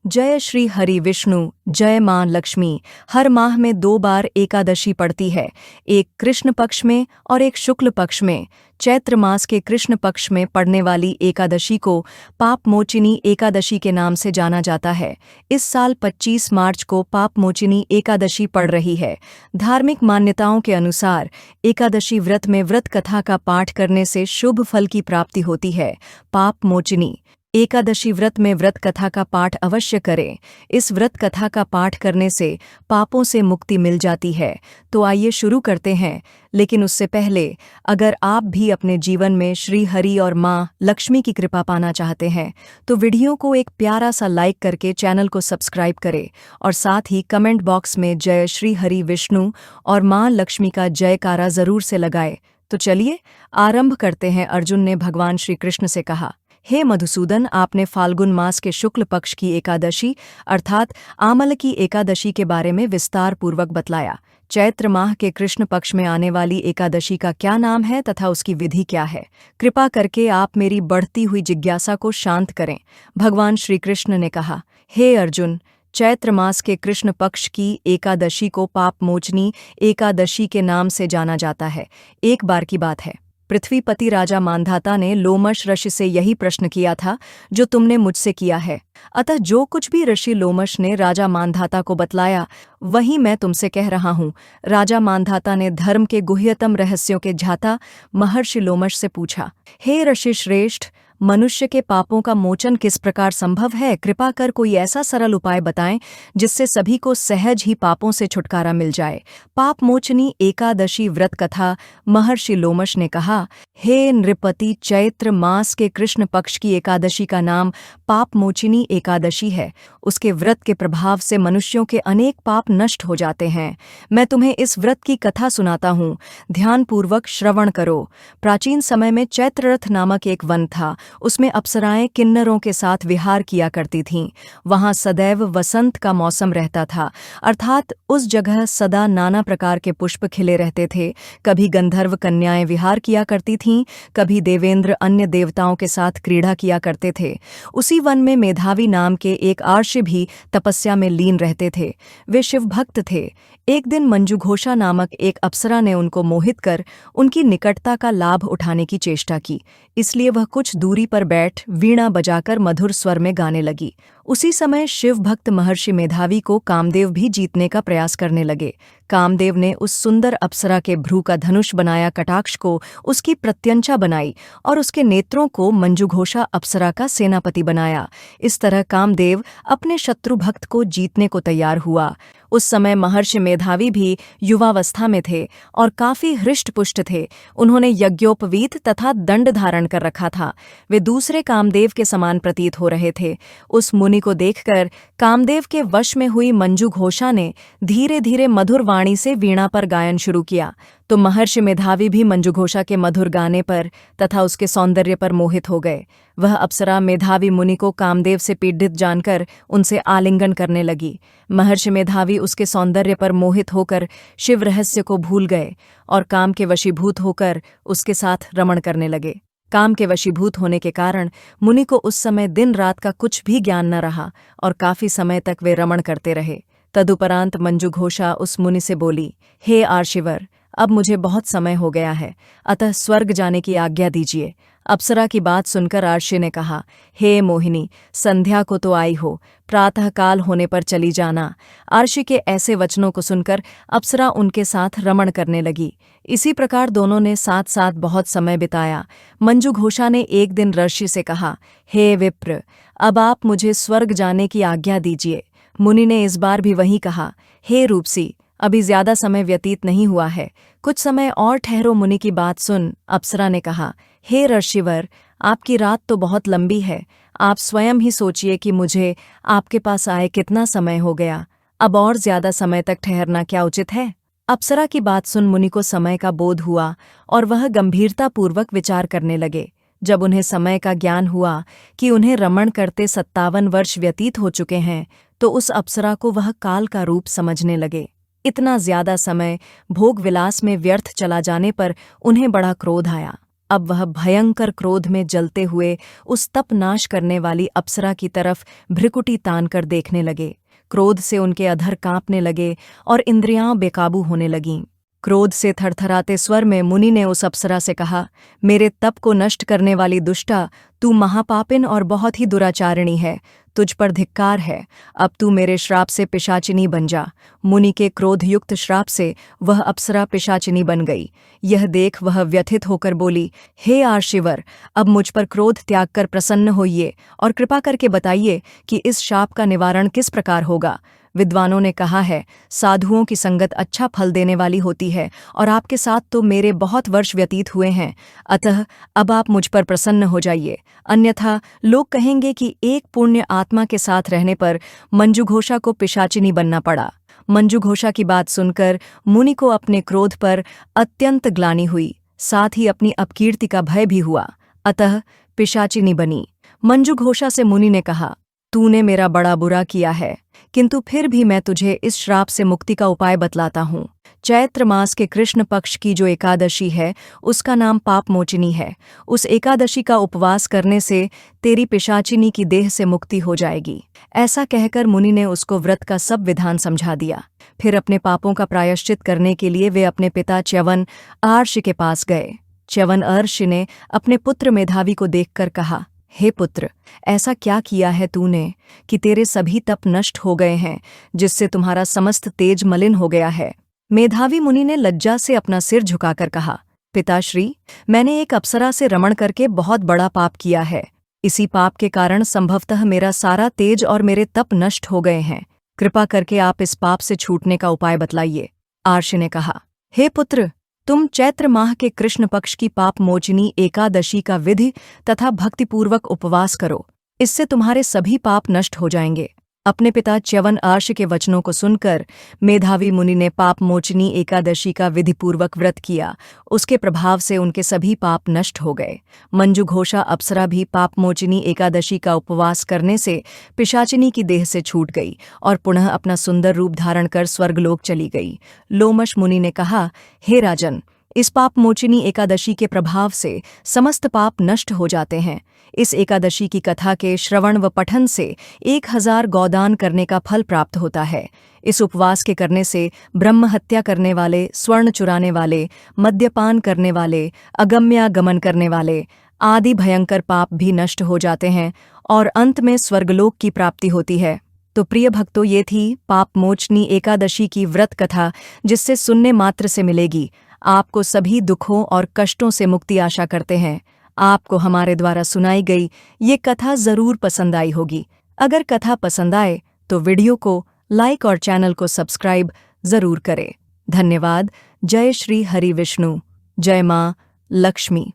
जय श्री हरि विष्णु, जय मां लक्ष्मी। हर माह में 2 बार एकादशी पड़ती है, एक कृष्ण पक्ष में और एक शुक्ल पक्ष में। चैत्र मास के कृष्ण पक्ष में पड़ने वाली एकादशी को पाप मोचिनी एकादशी के नाम से जाना जाता है। इस साल 25 मार्च को पाप मोचिनी एकादशी पड़ रही है। धार्मिक मान्यताओं के अनुसार एकादशी व्रत में व्रत कथा का पाठ करने से शुभ फल की प्राप्ति होती है। पाप मोचिनी एकादशी व्रत में व्रत कथा का पाठ अवश्य करें। इस व्रत कथा का पाठ करने से पापों से मुक्ति मिल जाती है। तो आइए शुरू करते हैं, लेकिन उससे पहले अगर आप भी अपने जीवन में श्री हरि और मां लक्ष्मी की कृपा पाना चाहते हैं तो वीडियो को एक प्यारा सा लाइक करके चैनल को सब्सक्राइब करें और साथ ही कमेंट बॉक्स में जय श्री हरि विष्णु और मां लक्ष्मी का जयकारा जरूर से लगाए। तो चलिए आरंभ करते हैं। अर्जुन ने भगवान श्री कृष्ण से कहा, हे मधुसूदन, आपने फाल्गुन मास के शुक्ल पक्ष की एकादशी अर्थात आमल की एकादशी के बारे में विस्तार पूर्वक बतलाया। चैत्र माह के कृष्ण पक्ष में आने वाली एकादशी का क्या नाम है तथा उसकी विधि क्या है? कृपा करके आप मेरी बढ़ती हुई जिज्ञासा को शांत करें। भगवान श्री कृष्ण ने कहा, हे अर्जुन, चैत्र मास के कृष्ण पक्ष की एकादशी को पापमोचनी एकादशी के नाम से जाना जाता है। एक बार की बात है, पृथ्वीपति राजा मांधाता ने लोमश ऋषि से यही प्रश्न किया था जो तुमने मुझसे किया है। अतः जो कुछ भी ऋषि लोमश ने राजा मांधाता को बतलाया वही मैं तुमसे कह रहा हूँ। राजा मांधाता ने धर्म के गुह्यतम रहस्यों के झाता महर्षि लोमश से पूछा, हे ऋषि श्रेष्ठ, मनुष्य के पापों का मोचन किस प्रकार संभव है? कृपा कर कोई ऐसा सरल उपाय बताएं जिससे सभी को सहज ही पापों से छुटकारा मिल जाए। पाप मोचनी एकादशी व्रत कथा। महर्षि लोमश ने कहा, हे नृपति, चैत्र मास के कृष्ण पक्ष की एकादशी का नाम पाप मोचिनी एकादशी है। उसके व्रत के प्रभाव से मनुष्यों के अनेक पाप नष्ट हो जाते हैं। मैं तुम्हें इस व्रत की कथा सुनाता हूँ, ध्यानपूर्वक श्रवण करो। प्राचीन समय में चैत्ररथ नामक एक वन था। उसमें अप्सराएं किन्नरों के साथ विहार किया करती थीं। वहां सदैव वसंत का मौसम रहता था, अर्थात उस जगह सदा नाना प्रकार के पुष्प खिले रहते थे। कभी गंधर्व कन्याएं विहार किया करती थीं, कभी देवेंद्र अन्य देवताओं के साथ क्रीड़ा किया करते थे। उसी वन में मेधावी नाम के एक आर्षि भी तपस्या में लीन रहते थे। वे शिवभक्त थे। एक दिन मंजुघोषा नामक एक अप्सरा ने उनको मोहित कर उनकी निकटता का लाभ उठाने की चेष्टा की, इसलिए वह कुछ दूरी पर बैठ वीणा बजाकर मधुर स्वर में गाने लगी। उसी समय शिवभक्त महर्षि मेधावी को कामदेव भी जीतने का प्रयास करने लगे। कामदेव ने उस सुंदर अप्सरा के भ्रू का धनुष बनाया कटाक्ष को उसकी प्रत्यंचा बनाई और उसके नेत्रों को मंजुघोषा अप्सरा का सेनापति बनाया। इस तरह कामदेव अपने शत्रु भक्त को जीतने को तैयार हुआ। उस समय महर्षि मेधावी भी युवावस्था में थे और काफी हृष्टपुष्ट थे। उन्होंने यज्ञोपवीत तथा दंड धारण कर रखा था। वे दूसरे कामदेव के समान प्रतीत हो रहे थे। उस मुनि को देखकर कामदेव के वश में हुई मंजुघोषा ने धीरे धीरे मधुर वाणी से वीणा पर गायन शुरू किया। तो महर्षि मेधावी भी मंजुघोषा के मधुर गाने पर तथा उसके सौंदर्य पर मोहित हो गए। वह अप्सरा मेधावी मुनि को कामदेव से पीड़ित जानकर उनसे आलिंगन करने लगी। महर्षि मेधावी उसके सौंदर्य पर मोहित होकर शिव रहस्य को भूल गए और काम के वशीभूत होकर उसके साथ रमण करने लगे। काम के वशीभूत होने के कारण मुनि को उस समय दिन रात का कुछ भी ज्ञान न रहा और काफी समय तक वे रमण करते रहे। तदुपरांत मंजुघोषा उस मुनि से बोली, हे आर्षिवर, अब मुझे बहुत समय हो गया है, अतः स्वर्ग जाने की आज्ञा दीजिए। अप्सरा की बात सुनकर आर्षि ने कहा, हे मोहिनी, संध्या को तो आई हो, प्रातःकाल होने पर चली जाना। आर्षि के ऐसे वचनों को सुनकर अप्सरा उनके साथ रमण करने लगी। इसी प्रकार दोनों ने साथ साथ बहुत समय बिताया। मंजुघोषा ने एक दिन ऋषि से कहा, हे विप्र, अब आप मुझे स्वर्ग जाने की आज्ञा दीजिए। मुनि ने इस बार भी वही कहा, हे रूपसी, अभी ज्यादा समय व्यतीत नहीं हुआ है, कुछ समय और ठहरो। मुनि की बात सुन अप्सरा ने कहा, हे ऋषिवर, आपकी रात तो बहुत लंबी है, आप स्वयं ही सोचिए कि मुझे आपके पास आए कितना समय हो गया। अब और ज्यादा समय तक ठहरना क्या उचित है? अप्सरा की बात सुन मुनि को समय का बोध हुआ और वह गंभीरतापूर्वक विचार करने लगे। जब उन्हें समय का ज्ञान हुआ कि उन्हें रमण करते 57 वर्ष व्यतीत हो चुके हैं, तो उस अप्सरा को वह काल का रूप समझने लगे। इतना ज्यादा समय भोग विलास में व्यर्थ चला जाने पर उन्हें बड़ा क्रोध आया। अब वह भयंकर क्रोध में जलते हुए उस तप नाश करने वाली अप्सरा की तरफ भ्रिकुटी तान कर देखने लगे। क्रोध से उनके अधर कांपने लगे और इंद्रियां बेकाबू होने लगीं। क्रोध से थरथराते स्वर में मुनि ने उस अप्सरा से कहा, मेरे तप को नष्ट करने वाली दुष्टा, तू महापापिन और बहुत ही दुराचारिणी है। तुझ पर धिक्कार है। अब तू मेरे श्राप से पिशाचिनी बन जा। मुनि के क्रोधयुक्त श्राप से वह अप्सरा पिशाचिनी बन गई। यह देख वह व्यथित होकर बोली, हे आर्षिवर, अब मुझ पर क्रोध त्याग कर प्रसन्न होइए और कृपा करके बताइए कि इस शाप का निवारण किस प्रकार होगा। विद्वानों ने कहा है, साधुओं की संगत अच्छा फल देने वाली होती है और आपके साथ तो मेरे बहुत वर्ष व्यतीत हुए हैं। अतः अब आप मुझ पर प्रसन्न हो जाइए, अन्यथा लोग कहेंगे कि एक पुण्य आत्मा के साथ रहने पर मंजुघोषा को पिशाचिनी बनना पड़ा। मंजुघोषा की बात सुनकर मुनि को अपने क्रोध पर अत्यंत ग्लानि हुई, साथ ही अपनी अपकीर्ति का भय भी हुआ। अतः पिशाचिनी बनी। मंजुघोषा से मुनि ने कहा, तूने मेरा बड़ा बुरा किया है, किंतु फिर भी मैं तुझे इस श्राप से मुक्ति का उपाय बतलाता हूँ। चैत्र मास के कृष्ण पक्ष की जो एकादशी है उसका नाम पाप मोचिनी है। उस एकादशी का उपवास करने से तेरी पिशाचिनी की देह से मुक्ति हो जाएगी। ऐसा कहकर मुनि ने उसको व्रत का सब विधान समझा दिया। फिर अपने पापों का प्रायश्चित करने के लिए वे अपने पिता च्यवन अर्षि के पास गए। च्यवन अर्षि ने अपने पुत्र मेधावी को देखकर कहा, हे पुत्र, ऐसा क्या किया है तूने कि तेरे सभी तप नष्ट हो गए हैं, जिससे तुम्हारा समस्त तेज मलिन हो गया है। मेधावी मुनि ने लज्जा से अपना सिर झुकाकर कहा, पिताश्री, मैंने एक अप्सरा से रमण करके बहुत बड़ा पाप किया है। इसी पाप के कारण संभवतः मेरा सारा तेज और मेरे तप नष्ट हो गए हैं। कृपा करके आप इस पाप से छूटने का उपाय बतलाइए। अर्षि ने कहा, हे पुत्र, तुम चैत्र माह के कृष्ण पक्ष की पाप मोचिनी एकादशी का विधि तथा भक्तिपूर्वक उपवास करो। इससे तुम्हारे सभी पाप नष्ट हो जाएंगे। अपने पिता च्यवन अर्षि के वचनों को सुनकर मेधावी मुनि ने पाप मोचिनी एकादशी का विधिपूर्वक व्रत किया। उसके प्रभाव से उनके सभी पाप नष्ट हो गए। मंजुघोषा अप्सरा भी पाप मोचिनी एकादशी का उपवास करने से पिशाचिनी की देह से छूट गई और पुनः अपना सुंदर रूप धारण कर स्वर्गलोक चली गई। लोमश मुनि ने कहा, हे राजन, इस पाप मोचिनी एकादशी के प्रभाव से समस्त पाप नष्ट हो जाते हैं। इस एकादशी की कथा के श्रवण व पठन से 1000 गौदान करने का फल प्राप्त होता है। इस उपवास के करने से ब्रह्म हत्या करने वाले, स्वर्ण चुराने वाले, मद्यपान करने वाले, अगम्यागमन करने वाले आदि भयंकर पाप भी नष्ट हो जाते हैं और अंत में स्वर्गलोक की प्राप्ति होती है। तो प्रिय भक्तों, ये थी पाप मोचनी एकादशी की व्रत कथा, जिससे सुनने मात्र से मिलेगी आपको सभी दुखों और कष्टों से मुक्ति। आशा करते हैं आपको हमारे द्वारा सुनाई गई ये कथा जरूर पसंद आई होगी। अगर कथा पसंद आए तो वीडियो को लाइक और चैनल को सब्सक्राइब जरूर करें। धन्यवाद। जय श्री हरि विष्णु। जय मां लक्ष्मी।